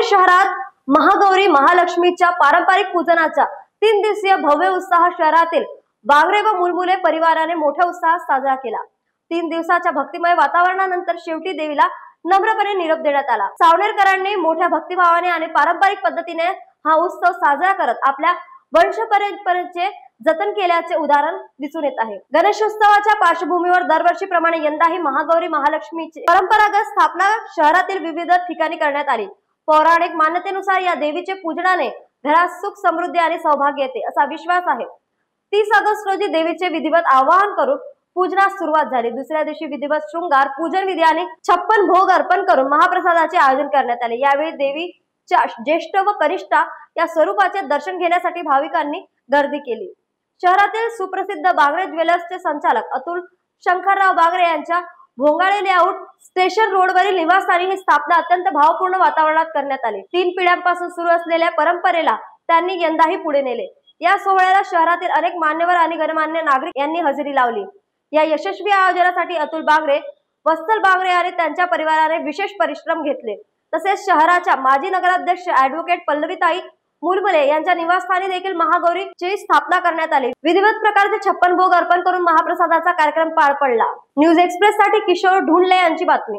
सावनेर शहरात महागौरी महालक्ष्मीच्या पारंपरिक पूजनाचा 3 दिवसीय भव्य उत्साह शहरातील बागरे व मुलमुले परिवाराने मोठ्या उत्साहात साजरा केला। 3 दिवसाच्या भक्तिमय वातावरणानंतर शेवटी देवीला नम्रपणे निरोप देण्यात आला। सावनेरकरांनी मोठ्या भक्तिभावाने आणि पारंपरिक पद्धतीने हा उत्सव साजरा करत आपल्या वंशपरंपरेचे जतन केल्याचे उदाहरण दिसून येत आहे। गणेशोत्सवाच्या पार्श्वभूमीवर दरवर्षीप्रमाणे यंदाही महागौरी महालक्ष्मीची परंपरागत स्थापना शहरातील विविध ठिकाणी करण्यात आली। पौराणिक मान्यतेनुसार या देवीचे पूजनाने घरात सुख समृद्धी आणि सौभाग्य येते असा विश्वास आहे। 30 ऑगस्ट रोजी देवीचे विधिवत आवाहन करून पूजनास सुरुवात झाली। दुसऱ्या दिवशी विधिवत शृंगार पूजन विधी आणि 56 भोग अर्पण करून महाप्रसादाचे आयोजन करण्यात आले। यावेळी देवीच्या ज्येष्ठ व कनिष्ठा या स्वरूपाचे दर्शन घेण्यासाठी भाविकांनी गर्दी केली। शहरातील सुप्रसिद्ध बागरे ज्वेलर्सचे संचालक अतुल शंकरराव बागरे यांच्या भोंगाळे लेआउट स्टेशन रोडवरील निवासस्थानी ही स्थापना अत्यंत भावपूर्ण वातावरणात करण्यात आली। 3 पिढ्यांपासून सुरू असलेल्या परंपरेला त्यांनी यंदाही पुढे नेले। या सोहळ्याला शहरातील अनेक मान्यवर आणि गणमान्य नागरिक यांनी हजेरी लावली। या यशस्वी आयोजनासाठी अतुल बागरे, वत्सल बागरे आणि त्यांच्या परिवाराने विशेष परिश्रम घेतले। तसेच शहराच्या माजी नगराध्यक्ष ऍडव्होकेट पल्लवीताई मुलमुले यांच्या निवासस्थानी देखील महागौरीची स्थापना करण्यात आली। विधिवत प्रकारचे 56 भोग अर्पण करून महाप्रसादाचा कार्यक्रम पार पडला। न्यूज एक्सप्रेस साठी किशोर ढुंडले यांची बातमी।